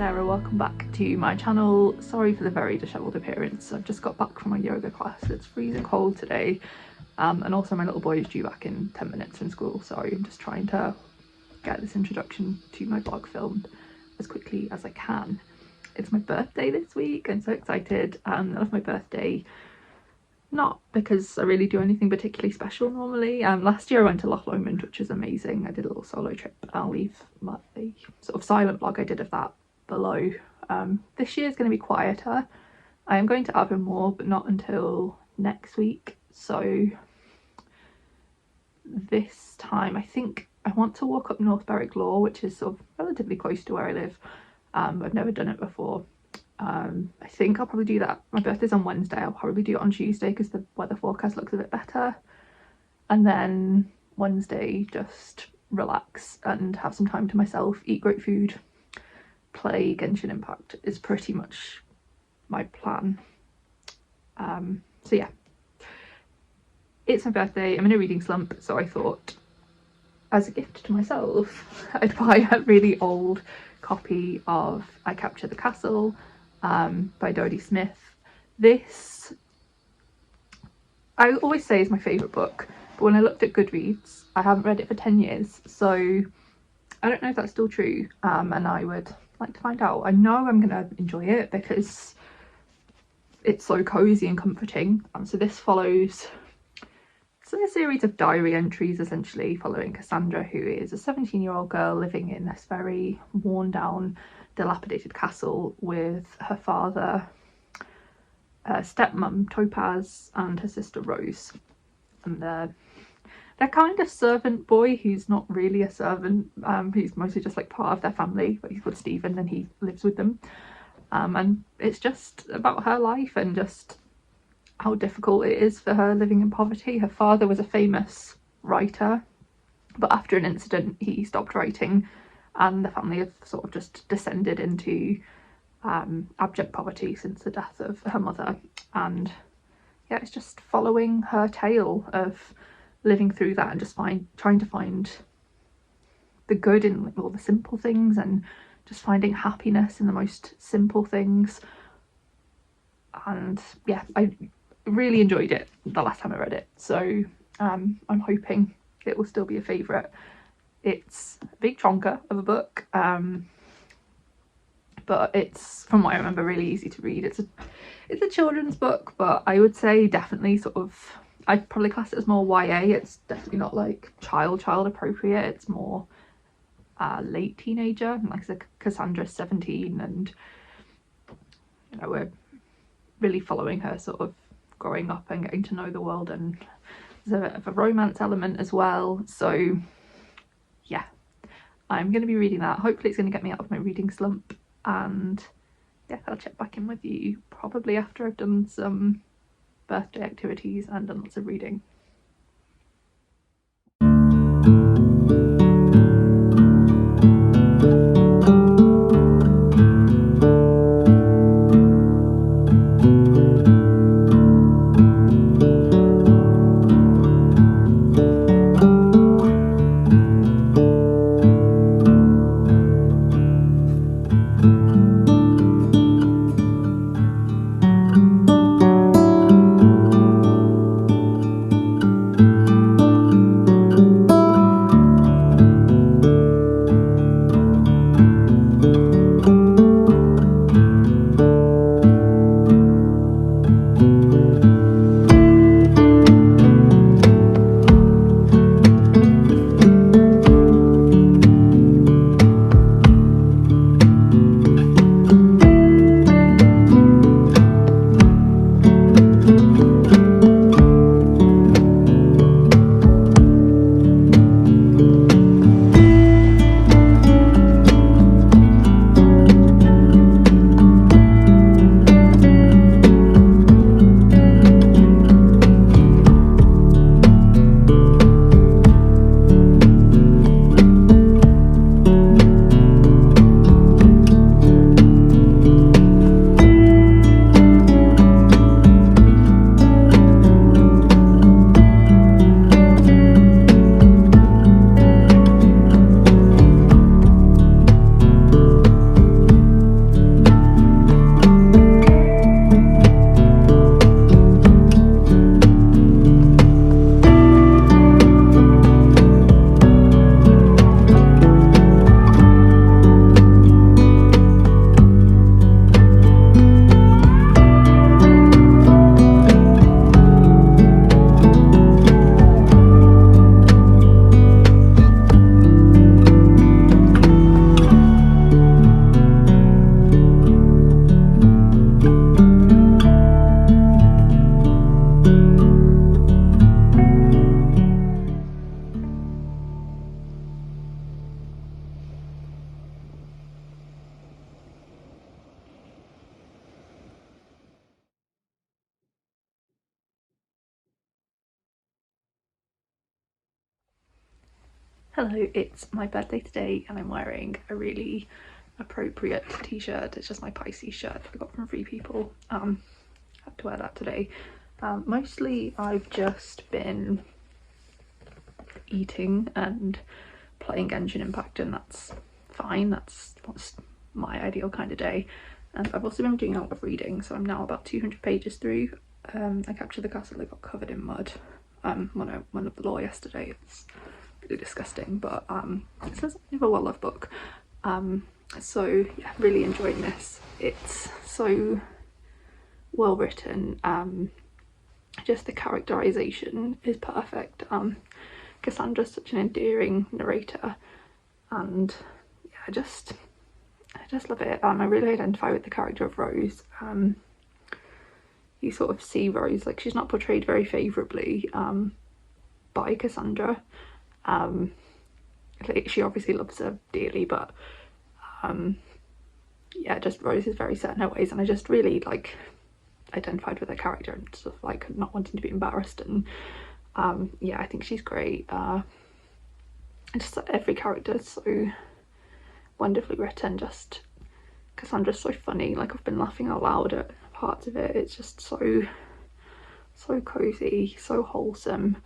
Sarah, welcome back to my channel. Sorry for the very dishevelled appearance. I've just got back from my yoga class. It's freezing cold today, and also my little boy is due back in 10 minutes from school, so I'm just trying to get this introduction to my blog filmed as quickly as I can. It's my birthday this week. I'm so excited. I love my birthday, not because I really do anything particularly special normally. Last year I went to Loch Lomond, which was amazing. I did a little solo trip. I'll leave my sort of silent vlog I did of that below. This year is going to be quieter. I am going to Edinburgh, but not until next week. So this time I think I want to walk up North Berwick Law, which is sort of relatively close to where I live. I've never done it before. I think I'll probably do that. My birthday's on Wednesday. I'll probably do it on Tuesday because the weather forecast looks a bit better. And then Wednesday, just relax and have some time to myself, eat great food, play Genshin Impact is pretty much my plan. So yeah, it's my birthday. I'm in a reading slump, so I thought as a gift to myself I'd buy a really old copy of I Capture the Castle by Dodie Smith. This, I always say, is my favourite book, but when I looked at Goodreads, I haven't read it for 10 years, so I don't know if that's still true, and I would like to find out. I know I'm gonna enjoy it because it's so cosy and comforting. So this follows, it's a series of diary entries essentially following Cassandra, who is a 17-year-old girl living in this very worn down, dilapidated castle with her father, her stepmom Topaz, and her sister Rose. And their kind of servant boy, who's not really a servant, he's mostly just like part of their family, but he's called Stephen and he lives with them. And it's just about her life and just how difficult it is for her living in poverty. Her father was a famous writer, but after an incident he stopped writing, and the family have sort of just descended into abject poverty since the death of her mother. And yeah, it's just following her tale of living through that and just trying to find the good in like all the simple things and just finding happiness in the most simple things. And yeah, I really enjoyed it the last time I read it, so I'm hoping it will still be a favourite. It's a big chonker of a book, but it's, from what I remember, really easy to read. It's a children's book, but I would say definitely sort of, I'd probably class it as more YA. It's definitely not like child appropriate. It's more late teenager. Like I said, Cassandra's 17, and you know, we're really following her sort of growing up and getting to know the world, and there's a bit of a romance element as well. So yeah, I'm going to be reading that. Hopefully it's going to get me out of my reading slump, and yeah, I'll check back in with you probably after I've done some birthday activities and done lots of reading. Hello, it's my birthday today and I'm wearing a really appropriate t-shirt. It's just my Pisces shirt that I got from Free People. I have to wear that today. Mostly I've just been eating and playing Genshin Impact, and that's fine. That's my ideal kind of day. And I've also been doing a lot of reading, so I'm now about 200 pages through. I captured the castle that got covered in mud when I went up the law yesterday. It's really disgusting, but it's a well-loved book. So yeah, really enjoying this. It's so well written. Just the characterization is perfect. Cassandra's such an endearing narrator, and yeah, I just love it. I really identify with the character of Rose. You sort of see Rose, like, she's not portrayed very favourably by Cassandra. She obviously loves her dearly, but yeah, just Rose is very set in her ways, and I just really like identified with her character and sort of like not wanting to be embarrassed. And yeah, I think she's great. Just every character is so wonderfully written. Just Cassandra's so funny, like I've been laughing out loud at parts of it. It's just so cozy, so wholesome,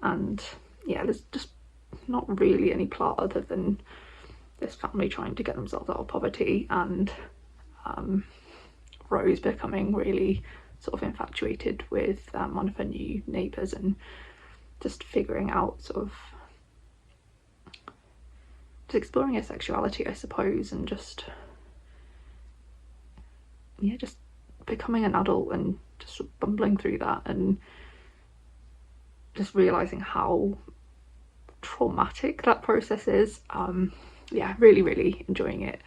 and yeah, there's just not really any plot other than this family trying to get themselves out of poverty, and Rose becoming really sort of infatuated with one of her new neighbours, and just figuring out sort of just exploring her sexuality, I suppose, and just yeah, just becoming an adult and just bumbling through that, and just realising how traumatic that process is. Yeah, really enjoying it.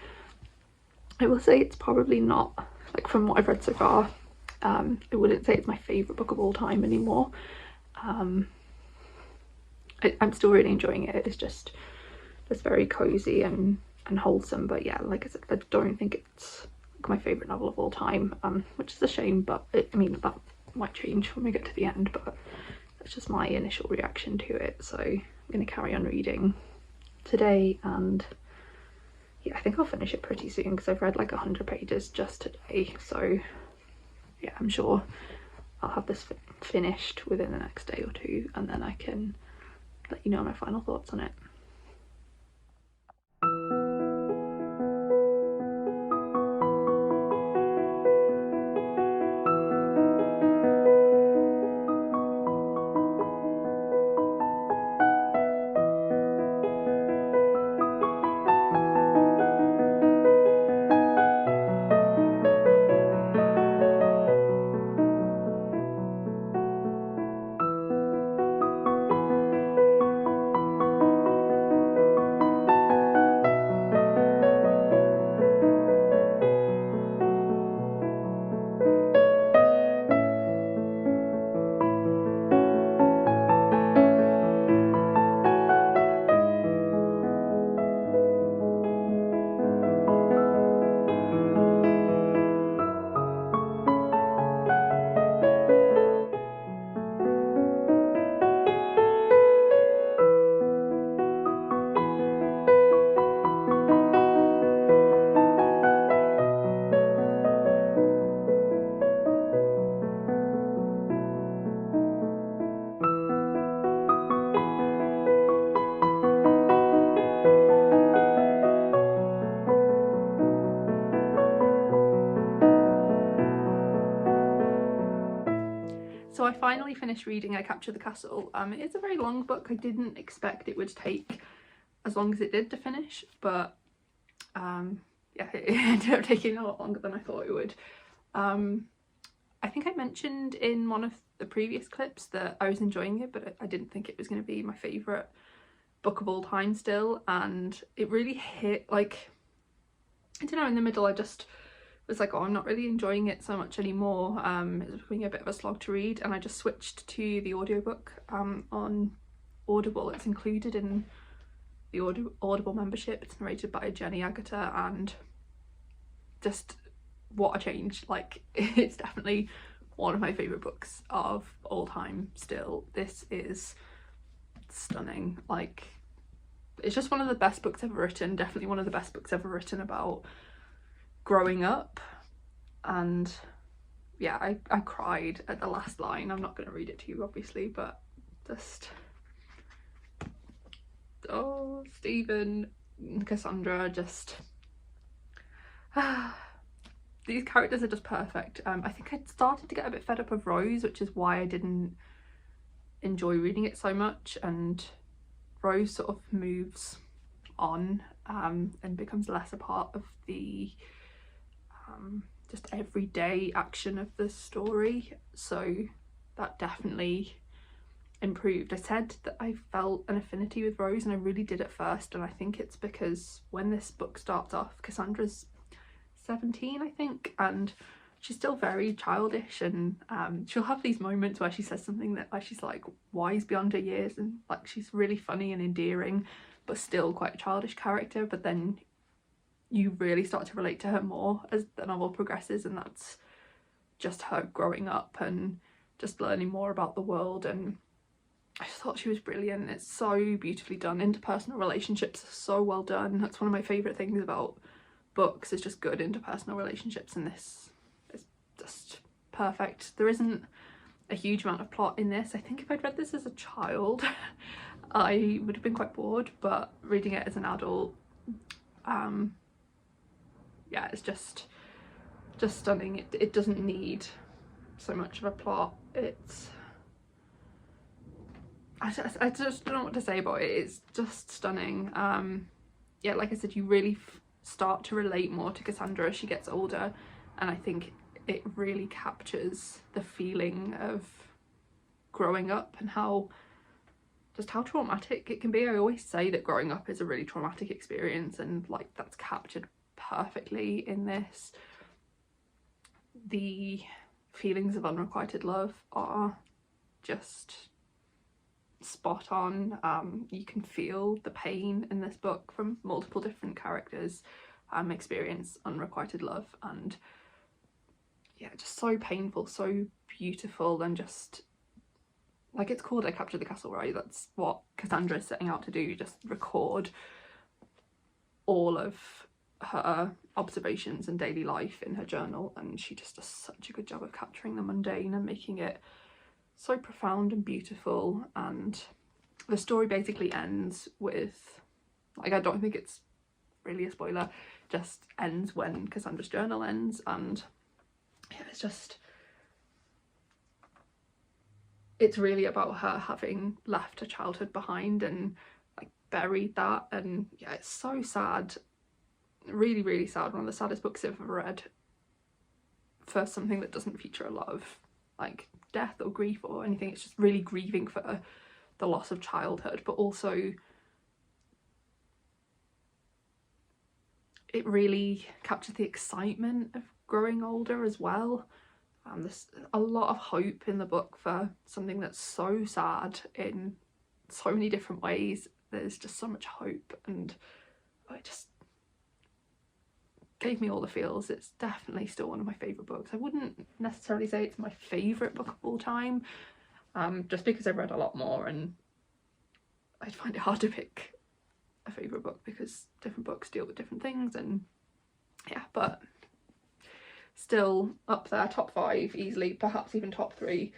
I will say it's probably not, like, from what I've read so far, I wouldn't say it's my favourite book of all time anymore. I'm still really enjoying it. It's just very cozy and wholesome, but yeah, like I said, I don't think it's like my favourite novel of all time, which is a shame, but I mean, that might change when we get to the end, but that's just my initial reaction to it. So I'm going to carry on reading today, and yeah, I think I'll finish it pretty soon because I've read like 100 pages just today. So yeah, I'm sure I'll have this finished within the next day or two, and then I can let you know my final thoughts on it. So I finally finished reading I Captured the Castle. It is a very long book. I didn't expect it would take as long as it did to finish, but yeah, it ended up taking a lot longer than I thought it would. I think I mentioned in one of the previous clips that I was enjoying it, but I didn't think it was going to be my favourite book of all time still, and it really hit, like, I don't know, in the middle I just was like, oh, I'm not really enjoying it so much anymore. It was becoming a bit of a slog to read, and I just switched to the audiobook on Audible. It's included in the Audible membership. It's narrated by Jenny Agata, and just what a change. Like, it's definitely one of my favourite books of all time still. This is stunning. Like, it's just one of the best books ever written, definitely one of the best books ever written about growing up. And yeah, I cried at the last line. I'm not going to read it to you obviously, but just, oh, Stephen and Cassandra, just these characters are just perfect. I think I started to get a bit fed up of Rose, which is why I didn't enjoy reading it so much, and Rose sort of moves on and becomes less a part of the just everyday action of the story, so that definitely improved. I said that I felt an affinity with Rose, and I really did at first, and I think it's because when this book starts off, Cassandra's 17 I think, and she's still very childish, and she'll have these moments where she says something that like she's like wise beyond her years, and like she's really funny and endearing but still quite a childish character, but then you really start to relate to her more as the novel progresses, and that's just her growing up and just learning more about the world. And I just thought she was brilliant. It's so beautifully done. Interpersonal relationships are so well done. That's one of my favourite things about books, is just good interpersonal relationships, and this is just perfect. There isn't a huge amount of plot in this. I think if I'd read this as a child I would have been quite bored, but reading it as an adult, yeah, it's just stunning. It doesn't need so much of a plot. It's I just don't know what to say about it. It's just stunning. Yeah, like I said, you really start to relate more to Cassandra as she gets older, and I think it really captures the feeling of growing up and how traumatic it can be. I always say that growing up is a really traumatic experience, and like that's captured perfectly in this. The feelings of unrequited love are just spot on. You can feel the pain in this book from multiple different characters experience unrequited love, and yeah, just so painful, so beautiful, and just like it's called I Captured the Castle, right? That's what Cassandra is setting out to do, just record all of her observations and daily life in her journal, and she just does such a good job of capturing the mundane and making it so profound and beautiful. And the story basically ends with, like, I don't think it's really a spoiler, just ends when Cassandra's journal ends, and yeah, it's really about her having left her childhood behind and like buried that. And yeah, it's so sad, really, really sad. One of the saddest books I've ever read for something that doesn't feature a lot of like death or grief or anything. It's just really grieving for the loss of childhood, but also it really captures the excitement of growing older as well. There's a lot of hope in the book for something that's so sad in so many different ways. There's just so much hope, and it just gave me all the feels. It's definitely still one of my favourite books. I wouldn't necessarily say it's my favourite book of all time, just because I've read a lot more, and I'd find it hard to pick a favourite book because different books deal with different things. And yeah, but still up there, top 5 easily, perhaps even top 3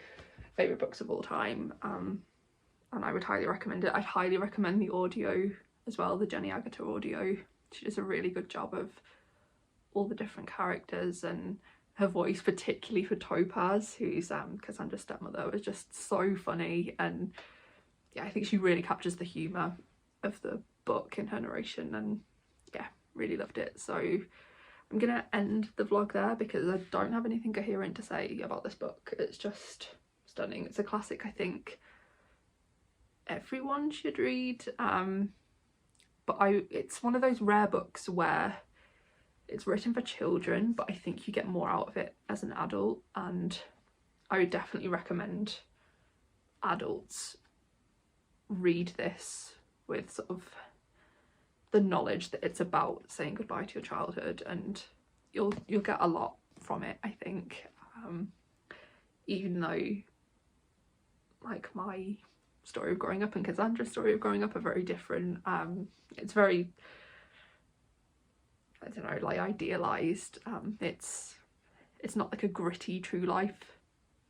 favourite books of all time. And I would highly recommend it. I'd highly recommend the audio as well, the Jenny Agutter audio. She does a really good job of all the different characters, and her voice, particularly for Topaz, who's Cassandra's stepmother, was just so funny. And yeah, I think she really captures the humour of the book in her narration, and yeah, really loved it. So I'm gonna end the vlog there because I don't have anything coherent to say about this book. It's just stunning. It's a classic I think everyone should read, but it's one of those rare books where it's written for children, but I think you get more out of it as an adult, and I would definitely recommend adults read this with sort of the knowledge that it's about saying goodbye to your childhood, and you'll get a lot from it, I think. Even though like my story of growing up and Cassandra's story of growing up are very different. It's very, I don't know, like idealised. It's not like a gritty true life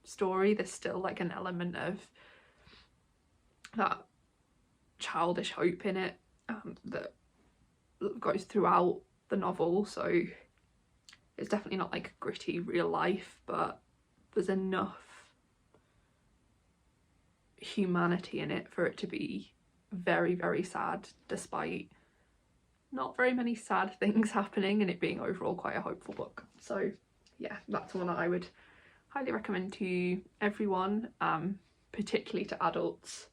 story. There's still like an element of that childish hope in it that goes throughout the novel, so it's definitely not like gritty real life, but there's enough humanity in it for it to be very, very sad, despite not very many sad things happening and it being overall quite a hopeful book. So yeah, that's one that I would highly recommend to everyone, particularly to adults,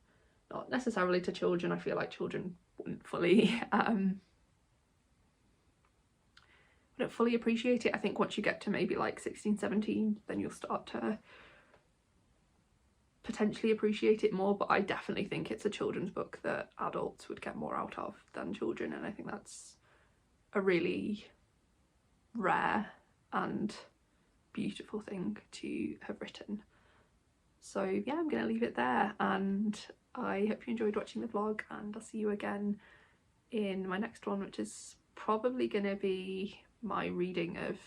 not necessarily to children. I feel like children wouldn't fully appreciate it. I think once you get to maybe like 16, 17, then you'll start to potentially appreciate it more, but I definitely think it's a children's book that adults would get more out of than children, and I think that's a really rare and beautiful thing to have written. So yeah, I'm gonna leave it there, and I hope you enjoyed watching the vlog, and I'll see you again in my next one, which is probably gonna be my reading of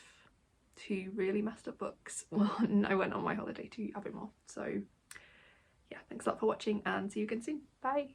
2 really messed up books when I went on my holiday to Edinburgh. So yeah, thanks a lot for watching and see you again soon. Bye!